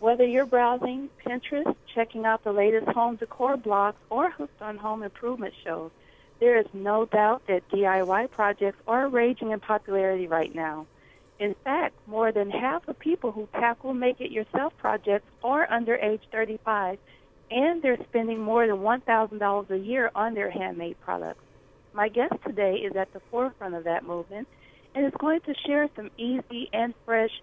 Whether you're browsing Pinterest, checking out the latest home decor blogs, or hooked on home improvement shows, there is no doubt that DIY projects are raging in popularity right now. In fact, more than half of people who tackle make-it-yourself projects are under age 35, and they're spending more than $1,000 a year on their handmade products. My guest today is at the forefront of that movement and is going to share some easy and fresh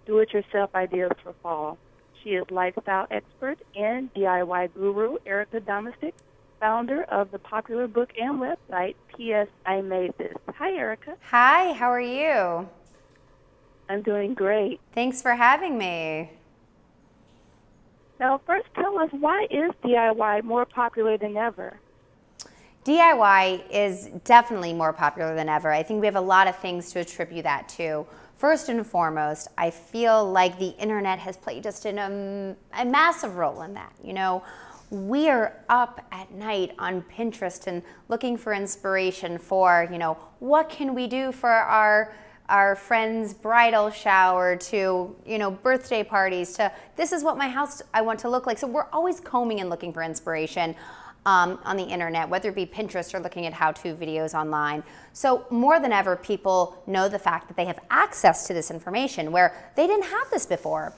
do-it-yourself ideas for fall. She is lifestyle expert and DIY guru Erica Domesek, founder of the popular book and website, P.S. I Made This. Hi, Erica. Hi, how are you? I'm doing great. Thanks for having me. Now, first tell us, why is DIY more popular than ever? DIY is definitely more popular than ever. I think we have a lot of things to attribute that to. First and foremost, I feel like the internet has played just a massive role in that. You know, we are up at night on Pinterest and looking for inspiration for, you know, what can we do for our friend's bridal shower to, you know, birthday parties to this is what my house I want to look like. So we're always combing and looking for inspiration on the internet, whether it be Pinterest or looking at how-to videos online. So more than ever, people know the fact that they have access to this information where they didn't have this before.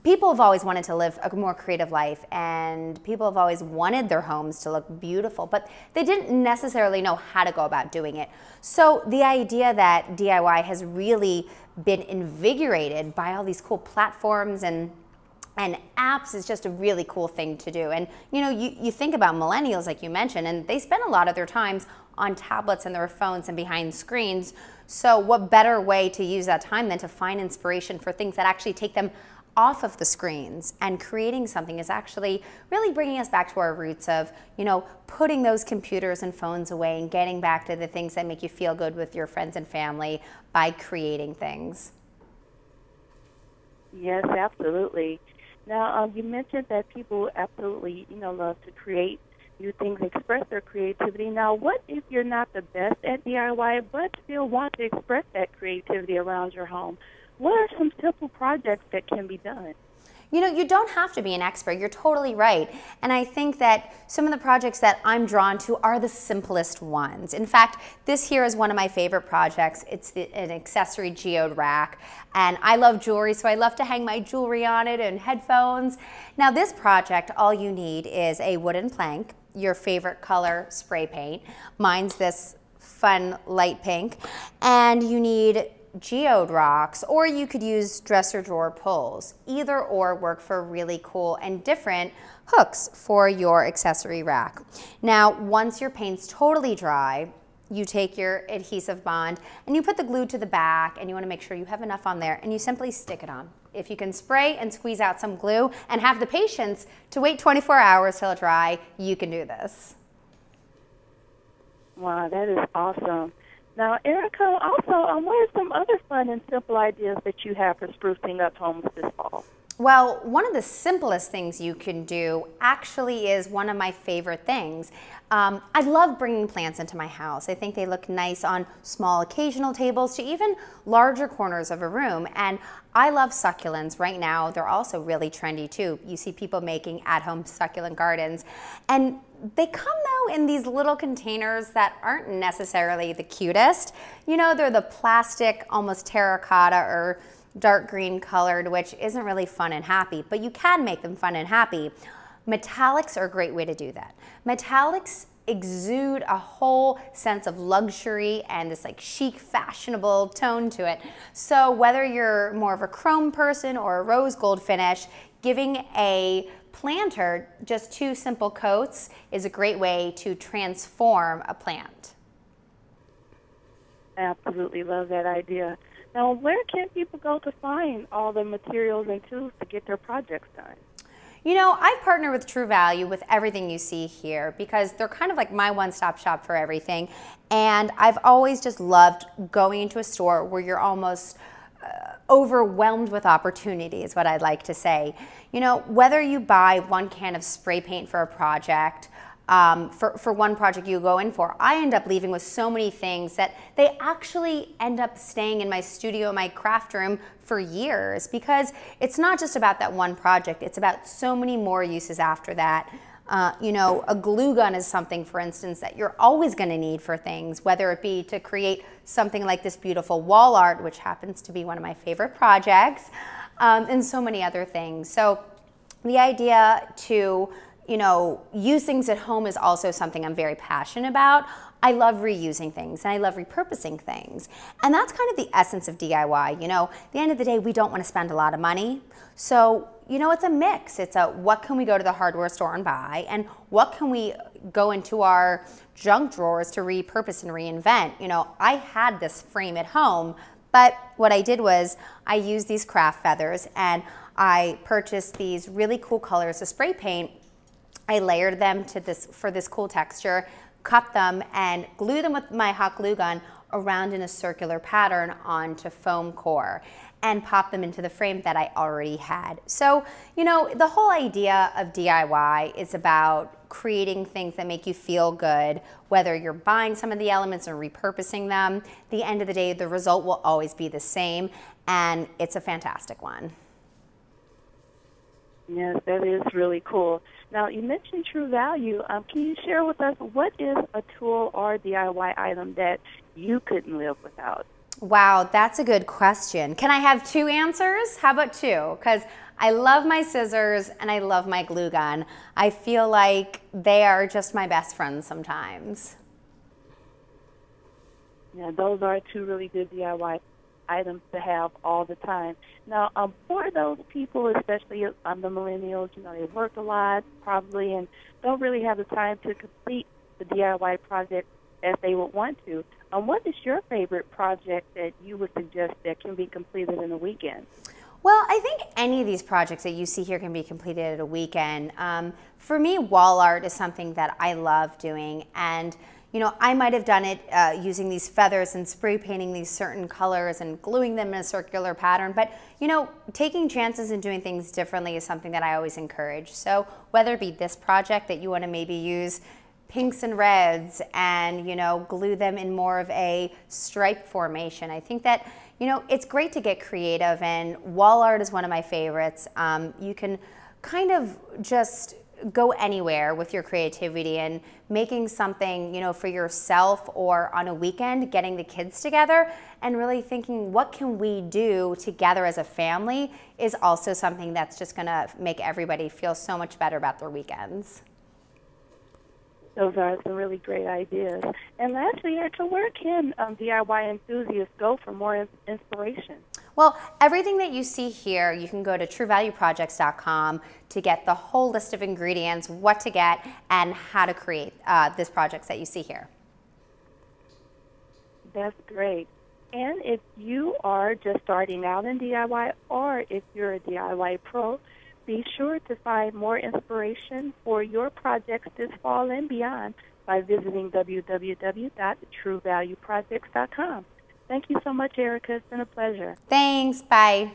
People have always wanted to live a more creative life, and people have always wanted their homes to look beautiful, but they didn't necessarily know how to go about doing it. So the idea that DIY has really been invigorated by all these cool platforms and apps is just a really cool thing to do. And you know, you think about millennials, like you mentioned, and they spend a lot of their times on tablets and their phones and behind screens. So what better way to use that time than to find inspiration for things that actually take them off of the screens, and creating something is actually really bringing us back to our roots of, you know, putting those computers and phones away and getting back to the things that make you feel good with your friends and family by creating things. Yes, absolutely. Now, you mentioned that people absolutely, you know, love to create new things, express their creativity. Now, what if you're not the best at DIY, but still want to express that creativity around your home? What are some simple projects that can be done? You know, you don't have to be an expert. You're totally right. And I think that some of the projects that I'm drawn to are the simplest ones. In fact, this here is one of my favorite projects. It's an accessory geode rack. And I love jewelry, so I love to hang my jewelry on it and headphones. Now, this project, all you need is a wooden plank, your favorite color spray paint. Mine's this fun light pink. And you need geode rocks, or you could use dresser drawer pulls. Either or work for really cool and different hooks for your accessory rack. Now, once your paint's totally dry, you take your adhesive bond and you put the glue to the back, and you want to make sure you have enough on there, and you simply stick it on. If you can spray and squeeze out some glue and have the patience to wait 24 hours till it dry, you can do this. Wow, that is awesome. Now, Erica, also, what are some other fun and simple ideas that you have for sprucing up homes this fall? Well, one of the simplest things you can do actually is one of my favorite things. I love bringing plants into my house. I think they look nice on small occasional tables to even larger corners of a room. And I love succulents. Right now, they're also really trendy too. You see people making at-home succulent gardens. And they come though in these little containers that aren't necessarily the cutest. You know, they're the plastic, almost terracotta or dark green colored, which isn't really fun and happy, but you can make them fun and happy. Metallics are a great way to do that. Metallics exude a whole sense of luxury and this like chic, fashionable tone to it. So whether you're more of a chrome person or a rose gold finish, giving a planter just 2 simple coats is a great way to transform a plant. I absolutely love that idea. Now, where can people go to find all the materials and tools to get their projects done? You know, I've partnered with True Value with everything you see here because they're kind of like my one-stop shop for everything. And I've always just loved going into a store where you're almost overwhelmed with opportunity is what I'd like to say. You know, whether you buy 1 can of spray paint for a project, for one project you go in for, I end up leaving with so many things that they actually end up staying in my studio, my craft room for years, because it's not just about that one project, it's about so many more uses after that. You know, a glue gun is something, for instance, that you're always going to need for things, whether it be to create something like this beautiful wall art, which happens to be one of my favorite projects, and so many other things. So the idea to, you know, use things at home is also something I'm very passionate about. I love reusing things and I love repurposing things. And that's kind of the essence of DIY. You know, at the end of the day, we don't want to spend a lot of money. So, you know, it's a mix. It's a what can we go to the hardware store and buy, and what can we go into our junk drawers to repurpose and reinvent. You know, I had this frame at home, but what I did was I used these craft feathers and I purchased these really cool colors of spray paint. I layered them to for this cool texture, cut them and glue them with my hot glue gun around in a circular pattern onto foam core and pop them into the frame that I already had. So, you know, the whole idea of DIY is about creating things that make you feel good, whether you're buying some of the elements or repurposing them. At the end of the day, the result will always be the same, and it's a fantastic one. Yes, that is really cool. Now, you mentioned True Value. Can you share with us what is a tool or DIY item that you couldn't live without? Wow, that's a good question. Can I have two answers? How about two? Because I love my scissors and I love my glue gun. I feel like they are just my best friends sometimes. Yeah, those are two really good DIY items to have all the time. Now, for those people, especially the millennials, you know, they work a lot probably and don't really have the time to complete the DIY project as they would want to. What is your favorite project that you would suggest that can be completed in a weekend? Well, I think any of these projects that you see here can be completed at a weekend. For me, wall art is something that I love doing, and you know, I might have done it using these feathers and spray painting these certain colors and gluing them in a circular pattern. But, you know, taking chances and doing things differently is something that I always encourage. So whether it be this project that you want to maybe use pinks and reds and, you know, glue them in more of a stripe formation, I think that, you know, it's great to get creative, and wall art is one of my favorites. You can kind of just go anywhere with your creativity and making something, you know, for yourself, or on a weekend getting the kids together and really thinking what can we do together as a family is also something that's just going to make everybody feel so much better about their weekends. Those are some really great ideas. And lastly, Erica, where can DIY enthusiasts go for more inspiration? Well, everything that you see here, you can go to truevalueprojects.com to get the whole list of ingredients, what to get, and how to create these projects that you see here. That's great. And if you are just starting out in DIY, or if you're a DIY pro, be sure to find more inspiration for your projects this fall and beyond by visiting www.truevalueprojects.com. Thank you so much, Erica. It's been a pleasure. Thanks. Bye.